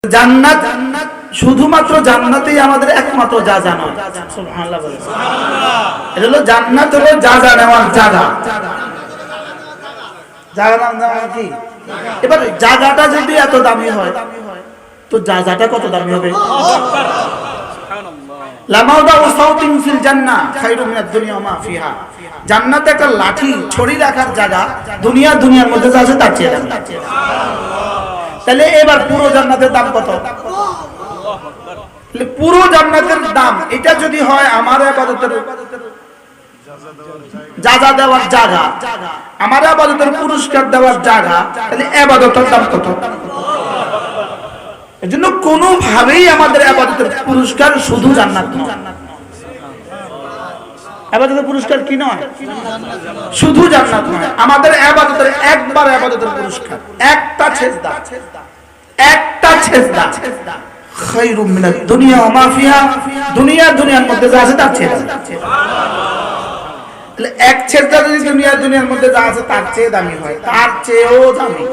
জান্নাত শুধুমাত্র জান্নাতেই আমাদের একমাত্র যা জানা। সুবহানাল্লাহ বলেন। এটা হলো জান্নাত হলো যা নেওয়ার জায়গা। জায়গার নাম কি? এবার জায়গাটা যদি এত দামি হয় তো জায়গাটা কত দামি হবে? লামাউদাউ সাউতিন ফিল জান্নাহ খায়রুম মিনাদ দুনিয়া ওয়া মা ফিহা। জান্নাতে একটা লাঠি ছড়ি রাখার জায়গা দুনিয়ার মধ্যে যা আছে তার চেয়ে দামি। তাহলে এবার পুরো জান্নাতের দাম কত? পুরো জান্নাতের দাম এটা যদি হয় আমার ইবাদতের যা দেওয়ার জায়গা, আমার ইবাদতের পুরস্কার দেওয়ার জায়গা, তাহলে ইবাদতের দাম কত? এজন্য কোনোভাবেই আমাদের ইবাদতের পুরস্কার শুধু জান্নাত নয়। ইবাদতের পুরস্কার কি নয়? শুধু জান্নাত নয়। আমাদের ইবাদতের একবার ইবাদতের পুরস্কার একটা সেজদা, একটা সেজদা খায়রুম মিনাদ দুনিয়া ওয়া মা ফিহা। দুনিয়ার মধ্যে যা আছে তার চেয়ে দামি। তাহলে এক সেজদা যদি দুনিয়ার মধ্যে যা আছে তার চেয়ে দামি হয়, তার চেয়েও দামি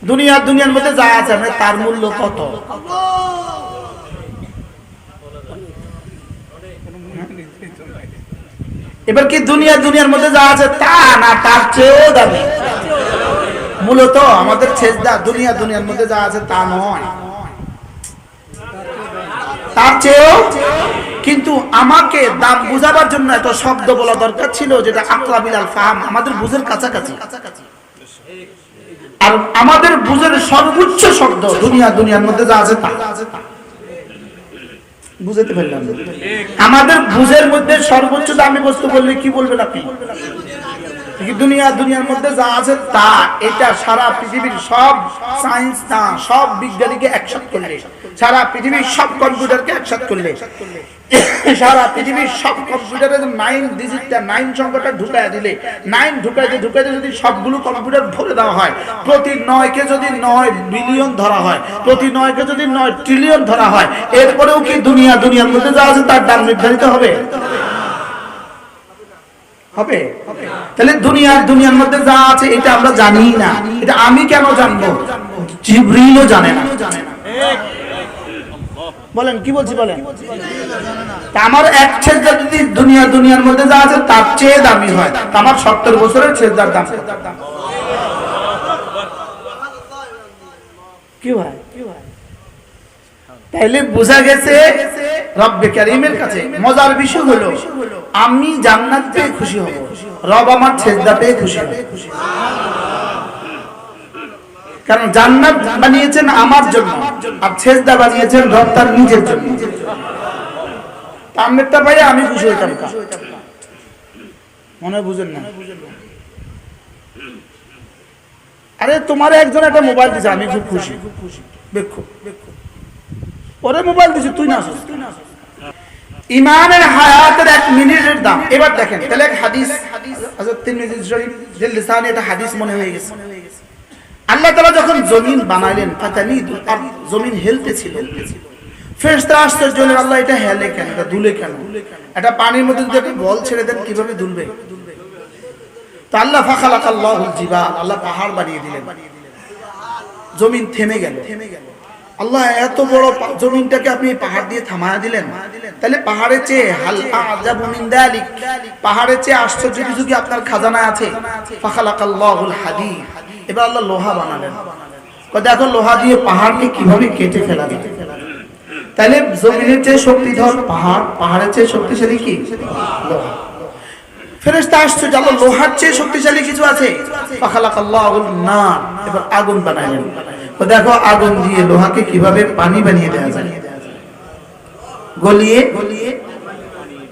দুনিয়ার মধ্যে যা আছে মানে তার মূল্য কত? এবার কি দুনিয়ার মধ্যে যা আছে তা না তার চেয়েও দামি? মূলত আমাদের সেজদা দুনিয়ার মধ্যে যা আছে তা নয়, তার চেয়েও। কিন্তু আমাকে দাম বুঝাবার জন্য এত শব্দ বলা দরকার ছিল যেটা আকরাবিল আল ফাহাম, আমাদের বুঝের কাছাকাছি। আর আমাদের বুঝের সর্বোচ্চ শব্দ দুনিয়ার মধ্যে যা আছে তা। বুঝতে পারলাম? আমাদের বুঝের মধ্যে সর্বোচ্চ দামি বস্তু বললে কি বলবেন আপনি? দুনিয়ার মধ্যে যা আছে তা, এটা সারা পৃথিবীর সব সায়েন্স না সব বিজ্ঞানীকে একসাথে করলে, সারা পৃথিবীর সব কম্পিউটারকে একসাথে করলে, সারা পৃথিবীর সব কম্পিউটারে 9 ডিজিটটা 9 সংখ্যাটা ঢুকায় দিলে, 9 ঢুকাইতে যদি সবগুলো কম্পিউটার ভরে দেওয়া হয়, প্রতি 9কে যদি 9 বিলিয়ন ধরা হয়, প্রতি 9কে যদি 9 ট্রিলিয়ন ধরা হয়, এরপরেও কি দুনিয়ার মধ্যে যা আছে তার দাম নির্ধারিত হবে? হবে? তাহলে দুনিয়ার মধ্যে যা আছে এটা আমরা জানি না। এটা আমি কেন জানবো? জিবরিলও জানে না। বলেন কি বলছি বলেন? তা আমার এক সেজদা যদি দুনিয়ার মধ্যে যা আছে তার চেয়ে দামি হয়, তা আমার 70 বছরের সেজদার দাম কত? কি হয়? তাইলে বোঝা গেছে রব্বে কারীমের কাছে মজার বিষয় হলো আমি জান্নাত পেয়ে খুশি হব, রব আমার সেজদা পেয়ে খুশি হবে। কারণ জান্নাত বানিয়েছেন আমার জন্য আর সেজদা বানিয়েছেন রব তার নিজের জন্য। তামনেরটা পাই আমি খুশি হইতাম। মনে বুঝেন না? আরে তোমার একজন একটা মোবাইল দিছে, আমি খুব খুশি। দেখো ওরে মোবাইল দিছে, তুই না আসিস। ইমানের হায়াতের 1 মিনিটের দাম। এবার দেখেন তাহলে এক হাদিস হযরত তিরমিজি শরীফ যে লিসানে এটা হাদিস মনে হয়ে গেছে। আল্লাহ তাআলা যখন জমিন বানাইলেন ফাতানিদুল আরদ, জমিন হেলতেছিল, ফেরেশতারা আশ্চর্য হলেন, আল্লাহ এটা হেলে কেন, এটা দুলে কেন? এটা পানির মধ্যে যদি একটা বল ছেড়ে দেন কিভাবে দুলবে? তো আল্লাহ ফাখালাকাল্লাহুল জিবাল, আল্লাহ পাহাড় বানিয়ে দিলেন, জমিন থেমে গেল। আল্লাহ এত বড় জমিনটাকে আপনি পাহাড় দিয়ে থামায়া দিলেন, তাহলে পাহাড়ের চেয়ে হাল আযাবু মিন যালিক, পাহাড়ের চেয়ে আশ্চর্য কিছু কি আপনার খাজানায় আছে? ফাখালাকাল্লাহুল হাদীদ, এবার আল্লাহ লোহা বানালেন। দেখো লোহা দিয়ে পাহাড়কে কিভাবে কেটে ফেলা যায়। তাহলে জমিনের চেয়ে শক্তিধর পাহাড়, পাহাড়ের চেয়ে শক্তিশালী কি? লোহা। ফেরেশতা আশ্চর্য, আল্লাহ লোহার চেয়ে শক্তিশালী কিছু আছে? ফাখালাকাল্লাহুল নার, এবার আগুন বানালেন। তো দেখো আগুন দিয়ে লোহাকে কিভাবে পানি বানিয়ে দেওয়া যায়, গলিয়ে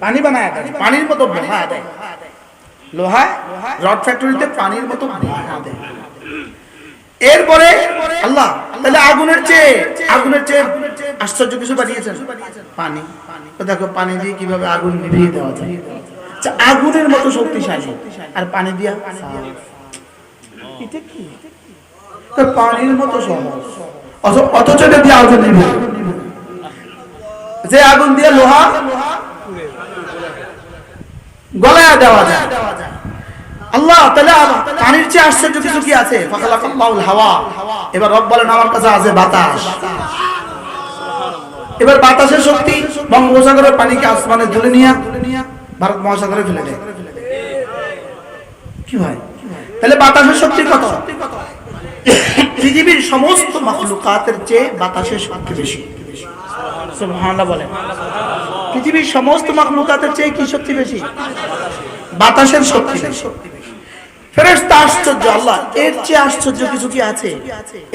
পানি বানায় দেয়, পানির মতো বহা দেয়। লোহা রড ফ্যাক্টরিতে পানির মতো বহা দেয়। এরপরে আল্লাহ তাহলে আগুনের চেয়ে আশ্চর্য কিছু বানিয়েছেন, পানি। তো দেখো পানি দিয়ে কিভাবে আগুন নিভিয়ে দেওয়া যায়। আগুনের মতো শক্তিশালী আর পানি দিয়া এটা কি? পানির মতো সহজ, অথচ এটা দিয়ে আগুন নিবে। যে আগুন দিয়ে লোহা গলায় দেওয়া যায়, আল্লাহ তাআলা পানির চেয়ে আশ্চর্য কিছু কি আছে? ফাখালাকাল্লাহুল হাওয়া। এবার রব বলেন আমার কাছে আছে বাতাস। এবার বাতাসের শক্তি বঙ্গোপসাগরের পানিকে আসমানে তুলে নিয়ে ভারত মহাসাগরে ফেলে দেয়। কি ভাই, তাহলে বাতাসের শক্তি কত? পৃথিবীর সমস্ত মাখলুকাতের চেয়ে বাতাসের শক্তি বেশি। সুবহানাল্লাহ বলেন। পৃথিবীর সমস্ত মাখলুকাতের চেয়ে কি শক্তি বেশি? বাতাসের শক্তি বেশি। ফেরেশতা আশ্চর্য, আল্লাহ এর চেয়ে আশ্চর্য কিছু কি আছে?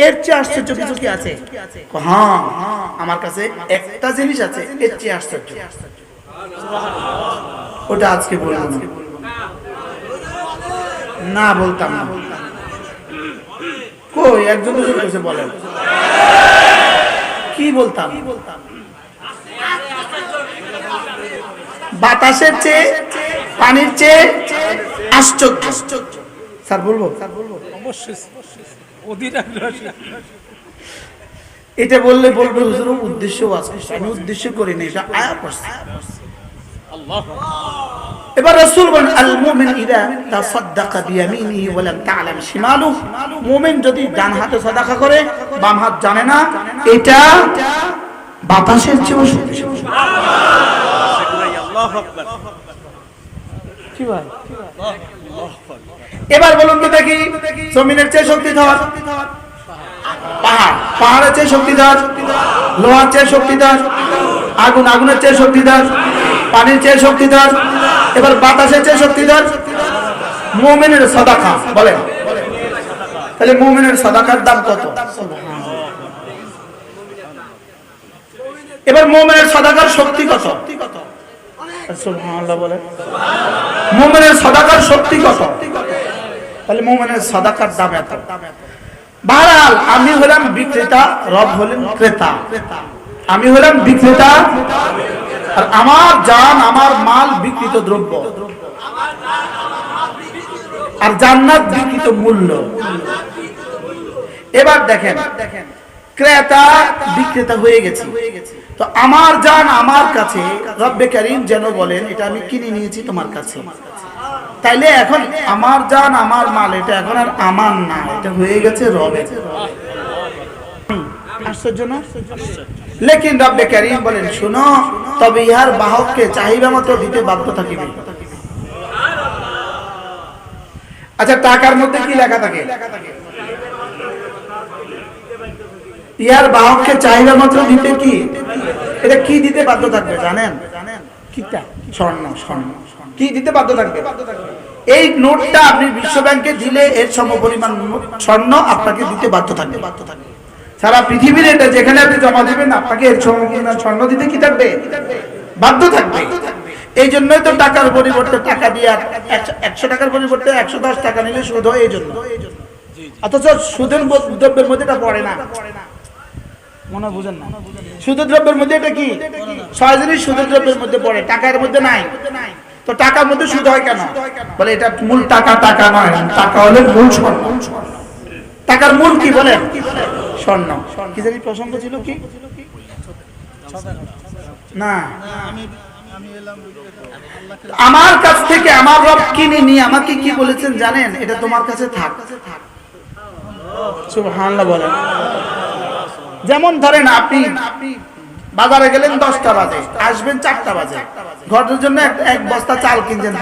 এর চেয়ে আশ্চর্য কিছু কি আছে? হ্যাঁ, আমার কাছে একটা জিনিস আছে এর চেয়ে আশ্চর্য। ওটা আজকে বলবো না, বলতাম না। কই একজন দুজন এসে বলেন কি বলতাম? বাতাসের চেয়ে পানির চেয়ে আশ্চর্য। স্যার বলবো? অবশ্যই। এটা বললে বলবে হুজুর উদ্দেশ্য আছে। আমি উদ্দেশ্য করি না, এটা আয়াত পড়ছি। এবার রাসূল বলেন আল মুমিন ইদা তাসাদদাকা বিয়ামিনিহি ওয়া লাম তা'লাম শিমালুহু, মুমিন যদি ডান হাতে সাদাকা করে বাম হাত জানে না, এটা বাতাসের চেয়ে শক্তিশালী। আল্লাহু আকবার। কি ভাই? এবার বলুন তো দেখি, জমিনের চেয়ে শক্তিধর পাহাড়, পাহাড়ের চেয়ে শক্তিধর লোহার চেয়ে শক্তিধর, আগুন আগুনের চেয়ে শক্তিধর, পানির চেয়ে শক্তিধর, এবার বাতাসের চেয়ে শক্তিধর মুমিনের সাদাকা। বলেন তাহলে মুমিনের সাদাকার দাম কত? এবার মুমিনের সাদাকার শক্তি কত? সুবহানাল্লাহ বলেন। মুমিনের সাদাকার শক্তি কত? তাহলে মুমিনের সাদাকার দাম এত। বহরহাল আমি হলাম বিক্রেতা, রব হলেন ক্রেতা। আমি হলাম বিক্রেতা আর আমার জান আমার মাল বিক্রিত দ্রব্য, আর জান্নাত বিক্রিত মূল্য। এবার দেখেন ক্রেতা বিক্রেতা হয়ে গেছে, তো আমার জান আমার কাছে রব্বে কারীম যেন বলেন এটা আমি কিনে নিয়েছি তোমার কাছে। তাইলে এখন আমার জান আমার মাল এটা এখন আর আমার না, এটা হয়ে গেছে রবের। আশ্চর্য না? লেকিন রব্বে কারীম বলেন শুনো, তবে ইহার বাহককে চাহিদা মতো দিতে বাধ্য থাকিবে। আচ্ছা টাকার মধ্যে কি লেখা থাকে? ইহার বাহককে চাহিদা মতো দিতে কি, এটা কি দিতে বাধ্য থাকবে জানেন? কিটা? স্বর্ণ। স্বর্ণ কি দিতে বাধ্য থাকবে? এই নোটটা আপনি বিশ্ব ব্যাংকে দিলে এর সমপরিমাণ স্বর্ণ আপনাকে দিতে বাধ্য থাকবে। সারা পৃথিবীর এটা যেখানে আপনি জমা দিবেন আপনাকে এর সমপরিমাণ স্বর্ণ দিতে কি থাকবে? বাধ্য থাকবে। এই জন্যই তো টাকার পরিবর্তে টাকা দিয়ে 100 টাকার পরিবর্তে 110 টাকা নিলে সুদ হয়। এই জন্য অথচ সুদের দ্রব্যের মধ্যে এটা পড়ে না, মনে বুঝেন না। সুদের দ্রব্যের মধ্যে এটা কি? 6 জিনিস সুদের দ্রব্যের মধ্যে পড়ে, টাকার মধ্যে নাই। তো টাকার মধ্যে সুদ হয় কেন? বলে এটা মূল টাকা, টাকা নয়, টাকা হলো মূল স্বর্ণ। টাকার মূল কি বলেন? স্বর্ণ। কি জানি প্রসঙ্গ ছিল কি না? আমার কাছ থেকে আমার রব কিনে নিয়ে আমাকে কি বলেছেন জানেন? এটা তোমার কাছে থাক। সুবহানাল্লাহ বলেন। যেমন ধরেন আপনি বাজারে গেলেন 10টা বাজে, আসবেন 4টা বাজে, ঘরের জন্য এক বস্তা চাল কিনছেন,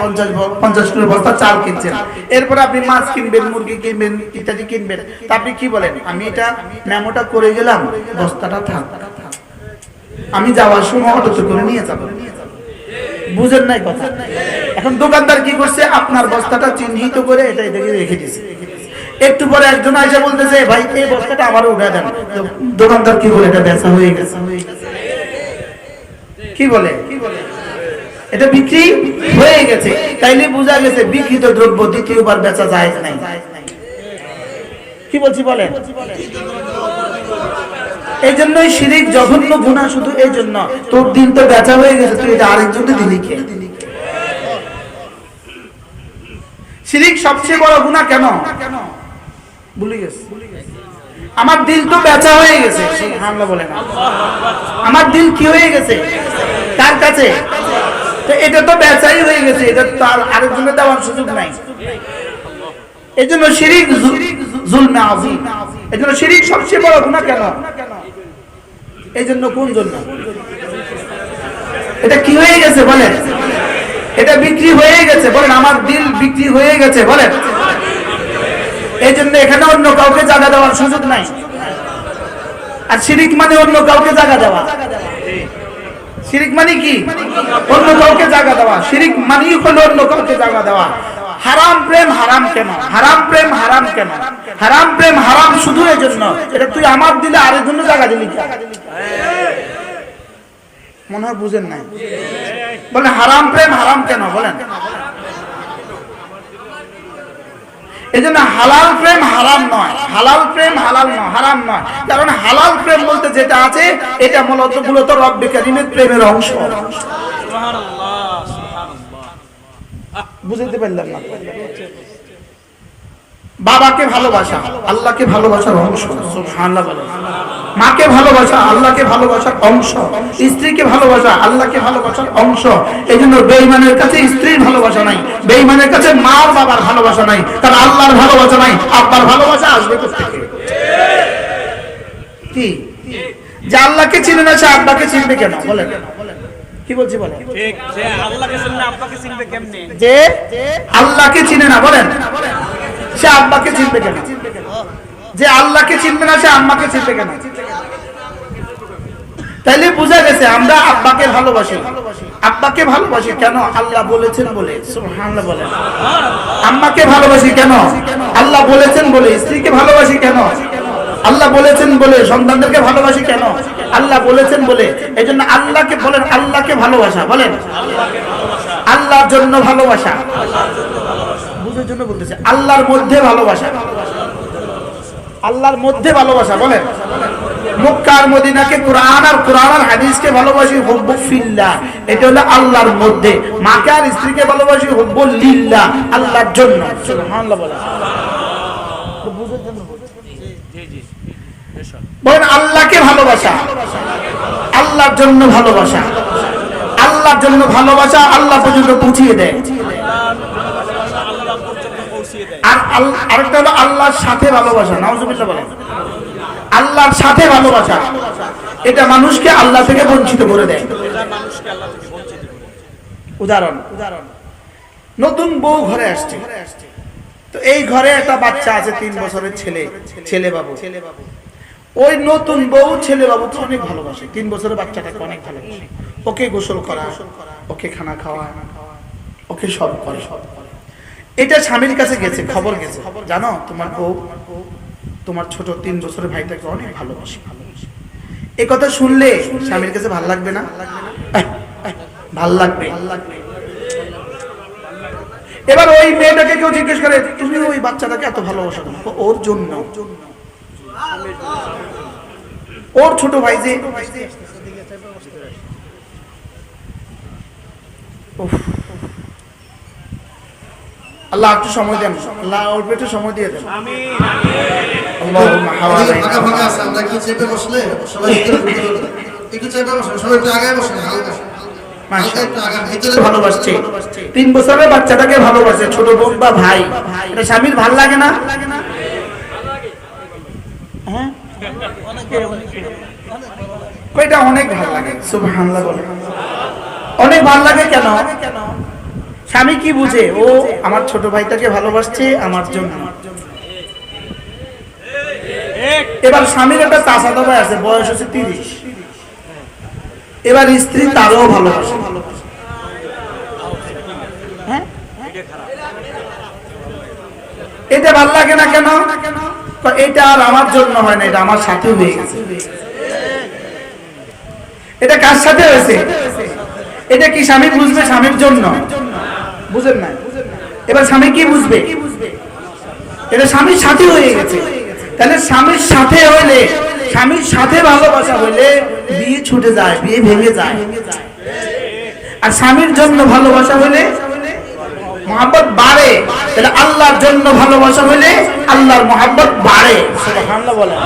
50 কিলো বস্তা চাল কিনছেন, এরপর আপনি মাছ কিনবেন, মুরগি কিনবেন, ইত্যাদি কিনবেন। তা আপনি কি বলেন? আমি এটা মেমোটা করে গেলাম, বস্তাটা থাক, আমি যাওয়ার সময় অটোতে করে নিয়ে যাবো। বুঝেন নাই কথা? এখন দোকানদার কি করছে? আপনার বস্তাটা চিহ্নিত করে এটা এদিকে রেখে দিয়েছে। একটু পরে একজন আইসা বলতেছে ভাই এই বস্তাটা আবারও উঠে দেন। দোকানদার কি বলে? এটা বেচা হয়ে গেছে। কি বলে? এটা বিক্রি হয়ে গেছে। তাইলে বোঝা গেছে বিক্রিত দ্রব্য দ্বিতীয়বার বেচা যায় নাই। কি বলছি বলেন? এই জন্যই শিরিক জঘন্য গুনাহ। শুধু এই জন্য তোর দিন তো বেচা হয়ে গেছে, তুই এটা আরেকজনকে দিলি কে? শিরিক সবচেয়ে বড় গুনাহ কেন? ভুলে গেছে। আমার দিল তো বেচা হয়ে গেছে। সুবহানাল্লাহ বলেন। আমার দিল কি হয়ে গেছে? কার কাছে? তো এটা তো বেচাই হয়ে গেছে, এটা তো আর আরেকজনকে দেওয়ার সুযোগ নাই। এজন্য শিরিক জুলমে আযীম। এজন্য শিরিক সবচেয়ে বড় গুনাহ কেন? এজন্য কোন জন্য? এটা কি হয়ে গেছে বলেন? এটা বিক্রি হয়ে গেছে বলেন, আমার দিল বিক্রি হয়ে গেছে বলেন। এজন্য এখানে অন্য কাউকে জায়গা দেওয়ার সুযোগ নাই। আর শিরিক মানে অন্য কাউকে জায়গা দেওয়া। শিরিক মানে কি? অন্য কাউকে জায়গা দেওয়া। শিরিক মানেই হলো অন্য কাউকে জায়গা দেওয়া। হারাম প্রেম হারাম কেন? হারাম প্রেম হারাম কেন? হারাম প্রেম হারাম শুধু এই জন্য, এটা তুই আমার দিলে আরেকজন জায়গা দিলি। মনে হয় বুঝেন নাই। বলেন হারাম প্রেম হারাম কেন বলেন? এজন্য হালাল প্রেম হারাম নয়, হালাল প্রেম হালাল নয়, হারাম নয়। কারণ হালাল প্রেম বলতে যেটা আছে এটা মূলত রব্বে কারীমের প্রেমের অংশ। সুবহানাল্লাহ, সুবহানাল্লাহ। বুঝতে পারলাম না? বাবাকে ভালোবাসা আল্লাহকে ভালোবাসার অংশ। সুবহানাল্লাহ বলেন। মাকে ভালোবাসা আল্লাহকে ভালোবাসার অংশ। স্ত্রীকে ভালোবাসা আল্লাহকে ভালোবাসার অংশ। এইজন্য বেঈমানের কাছে স্ত্রীর ভালোবাসা নাই, বেঈমানের কাছে মা আর বাবার ভালোবাসা নাই, কারণ আল্লাহর ভালোবাসা নাই, আব্বার ভালোবাসা আসবে কোথা থেকে? কি যে আল্লাহকে চিনে না সে আব্বাকে চিনবে কেন বলেন? কি বলছি বলেন? ঠিক, যে আল্লাহকে চিনে না আব্বাকে চিনবে কেমনে? যে আল্লাহকে চিনে না বলেন সে আব্বাকে চিনবে কেন? যে আল্লাহকে চিনবে না সে আম্মাকে চিনবে কেন? তাইলে বোঝা গেছে আমরা আব্বাকে ভালোবাসি। আব্বাকে ভালোবাসি কেন? আল্লাহ বলেছেন বলে। সুবহানাল্লাহ বলেন। আম্মাকে ভালোবাসি কেন? আল্লাহ বলেছেন বলে। স্ত্রীকে ভালোবাসি কেন? আল্লাহ বলেছেন বলে। সন্তানদেরকে ভালোবাসি কেন? আল্লাহ বলেছেন বলে। এজন্য আল্লাহকে বলেন, আল্লাহকে ভালোবাসা বলেন, আল্লাহর জন্য ভালোবাসা। বুঝার জন্য বলতেছে আল্লাহর মধ্যে ভালোবাসা, আল্লাহর মধ্যে ভালোবাসা বলেন। মক্কা আর মদিনাকে কোরআন আর হাদিসকে ভালোবাসি হুব্বু ফিল্লাহ, এটা হলো আল্লাহর মধ্যে। মাকে আর স্ত্রীকে ভালোবাসি হুব্বু লিল্লাহ, আল্লাহর জন্য। সুবহানাল্লাহ বলেন। বুঝার জন্য বলেন আল্লাহকে ভালোবাসা, আল্লাহর জন্য ভালোবাসা, আল্লাহর জন্য ভালোবাসা আল্লাহ পর্যন্ত পৌঁছিয়ে দেয়। আর আরেকটা হলো আল্লাহর সাথে ভালোবাসা। নাউজুবিল্লাহ বলেন। আল্লাহর সাথে ভালোবাসা এটা মানুষকে আল্লাহ থেকে বঞ্চিত করে দেয়। উদাহরণ, নতুন বউ ঘরে আসছে, তো এই ঘরে একটা বাচ্চা আছে 3 বছরের ছেলে বাবু। ওই নতুন বউ ছেলে বাবু তো অনেক ভালোবাসে, 3 বছরের বাচ্চাটাকে অনেক ভালোবাসে। ওকে গোসল করা, ওকে খানা খাওয়া, ওকে সব করে। এটা স্বামীর কাছে গেছে, খবর গেছে, জানো তোমার বউ তোমার ছোট 3 বছরের ভাইটাকে অনেক ভালোবাসে। এই কথা শুনলে স্বামীর কাছে ভাল লাগবে না? ভাল লাগবে। এবার ওই মেয়েটাকে কেউ জিজ্ঞেস করে তুমি ওই বাচ্চাটাকে এত ভালোবাসো কেন? ওর জন্য, ওর ছোট ভাই যে। আল্লাহ একটু সময় দেন, আল্লাহ অল্প একটু সময় দিয়ে দেন। ভালোবাসছে 3 বছরের বাচ্চাটাকে ভালোবাসে, ছোট বোন বা ভাই। এটা স্বামীর ভাল লাগে না? হ্যাঁ, এটা অনেক ভাল লাগে। সুবহানাল্লাহ বলেন। অনেক ভাল লাগে কেন? স্বামী কি বুঝে? ও আমার ছোট ভাইটাকে ভালোবাসছে আমার জন্য। এবার স্বামীর একটা চাচাতো ভাই আছে, বয়স হচ্ছে 30। এবার স্ত্রী তারও ভালোবাসে। হ্যাঁ, এটা ভাল লাগে না কেন? এটা আর আমার জন্য হয় না, এটা আমার সাথে হয়ে গেছে। এটা কার সাথে হয়েছে? এটা কি স্বামী বুঝবে স্বামীর জন্য? বুঝেন না? এবার স্বামী কি বুঝবে? এটা স্বামীর সাথে হয়ে গেছে। তাহলে স্বামীর সাথে হইলে, স্বামীর সাথে ভালোবাসা হইলে বিয়ে ছুটে যায়, বিয়ে ভেঙে যায়। আর স্বামীর জন্য ভালোবাসা হইলে মহব্বত বাড়ে। তাহলে আল্লাহর জন্য ভালোবাসা হইলে আল্লাহর মহব্বত বাড়ে। সুবহানাল্লাহ বলেন।